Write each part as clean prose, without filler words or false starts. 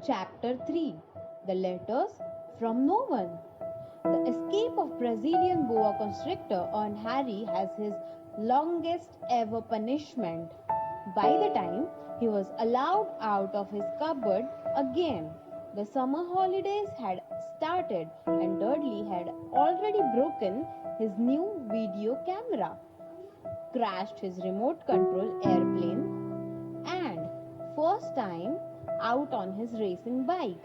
Chapter 3. The Letters from No One. The escape of Brazilian boa constrictor earned Harry as his longest ever punishment. By the time he was allowed out of his cupboard again, the summer holidays had started and Dudley had already broken his new video camera, crashed his remote control airplane, and first time out on his racing bike,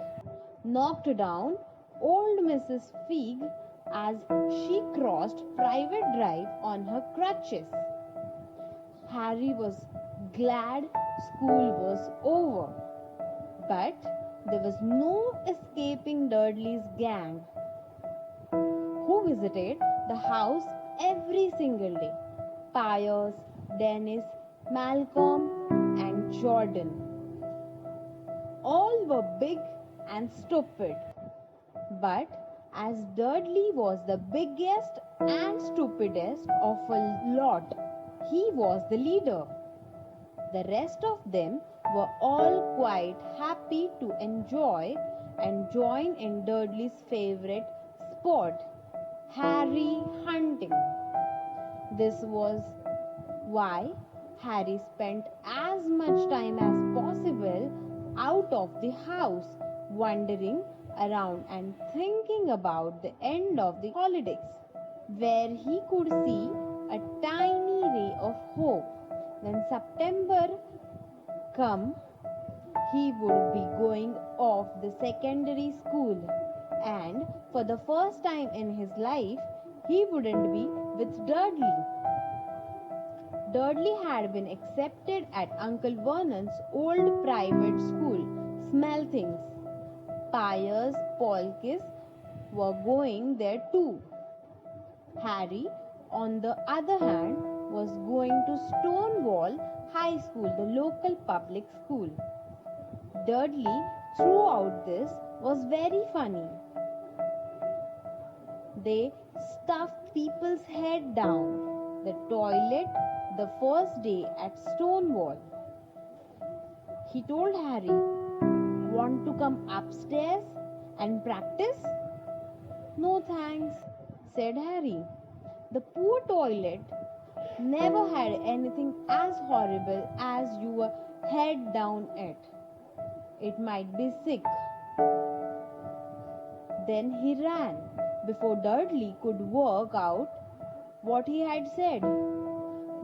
knocked down old Mrs. Fig as she crossed Private Drive on her crutches. Harry was glad school was over, but there was no escaping Dudley's gang, who visited the house every single day. Piers, Dennis, Malcolm, and Jordan. All were big and stupid, but as Dudley was the biggest and stupidest of a lot, he was the leader. The rest of them were all quite happy to enjoy and join in Dudley's favorite sport, Harry hunting. This was why Harry spent as much time as possible out of the house, wandering around and thinking about the end of the holidays, where he could see a tiny ray of hope. When September come, he would be going off the secondary school, and for the first time in his life, he wouldn't be with Dudley. Dudley had been accepted at Uncle Vernon's old private school, Smelthings. Piers Polkis were going there too. Harry, on the other hand, was going to Stonewall High School, the local public school. Dudley, throughout this, was very funny. They stuffed people's head down the toilet the first day at Stonewall. He told Harry, "Want to come upstairs and practice?" "No thanks," said Harry. The poor toilet never had anything as horrible as your head down it. It might be sick. Then he ran before Dudley could work out what he had said.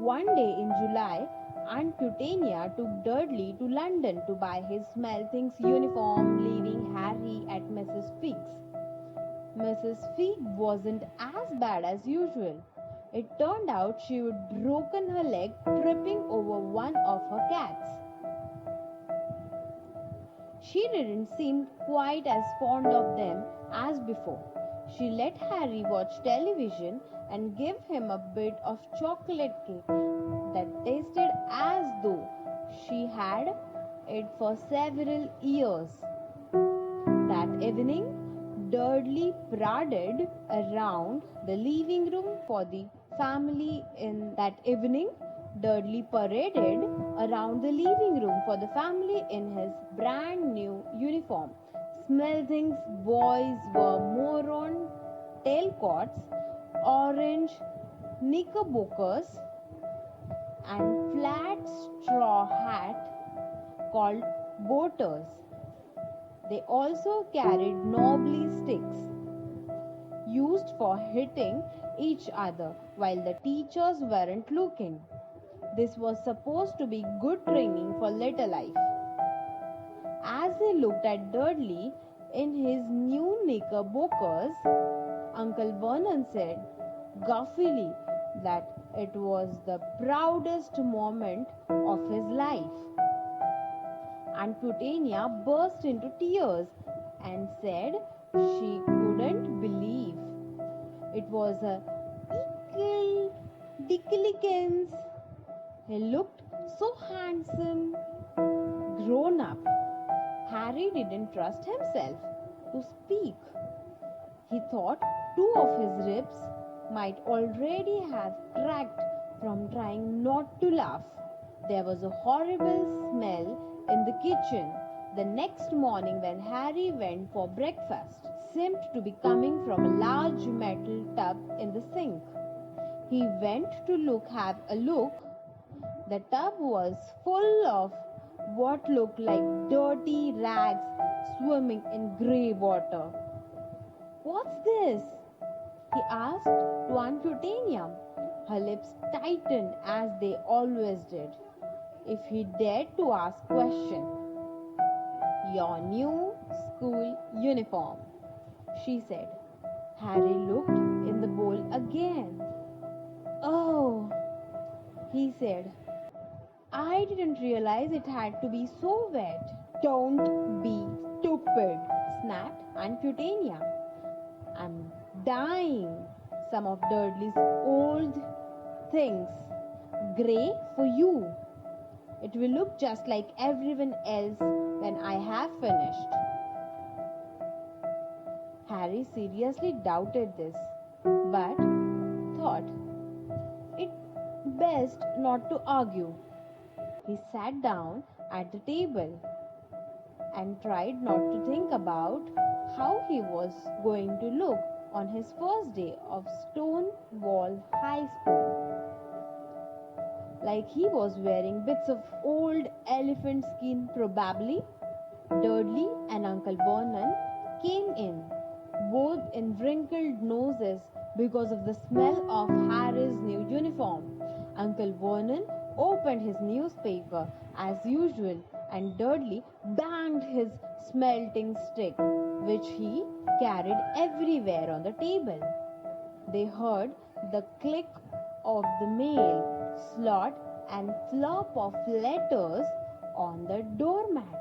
One day in July, Aunt Titania took Dudley to London to buy his Smelthings uniform, leaving Harry at Mrs. Fig's. Mrs. Fig wasn't as bad as usual. It turned out she had broken her leg tripping over one of her cats. She didn't seem quite as fond of them as before. She let Harry watch television and give him a bit of chocolate cake that tasted as though she had it for several years. That evening, Dudley paraded around the living room for the family in his brand new uniform. Smelthings boys were more on tailcoats, orange knickerbockers, and flat straw hat called boaters. They also carried knobbly sticks used for hitting each other while the teachers weren't looking. This was supposed to be good training for later life. As they looked at Dudley in his new knickerbockers, Uncle Vernon said guffily that it was the proudest moment of his life. Aunt Titania burst into tears and said she couldn't believe it was a ickle dicklikins. He looked so handsome, grown up. Harry didn't trust himself to speak. He thought two of his ribs might already have cracked from trying not to laugh. There was a horrible smell in the kitchen. The next morning, when Harry went for breakfast, seemed to be coming from a large metal tub in the sink. He went to have a look. The tub was full of what looked like dirty rags swimming in grey water. "What's this?" he asked to Aunt Eugenia. Her lips tightened as they always did, if he dared to ask question. "Your new school uniform," she said. Harry looked in the bowl again. "Oh," he said. "I didn't realize it had to be so wet." "Don't be stupid," snapped Aunt Eugenia. "I'm dyeing some of Dudley's old things grey for you. It will look just like everyone else when I have finished." Harry seriously doubted this, but thought it best not to argue. He sat down at the table and tried not to think about how he was going to look on his first day of Stonewall High School. Like he was wearing bits of old elephant skin probably. Dudley and Uncle Vernon came in, both in wrinkled noses because of the smell of Harry's new uniform. Uncle Vernon opened his newspaper as usual, and Dudley banged his smelting stick, which he carried everywhere on the table. They heard the click of the mail slot and flop of letters on the doormat.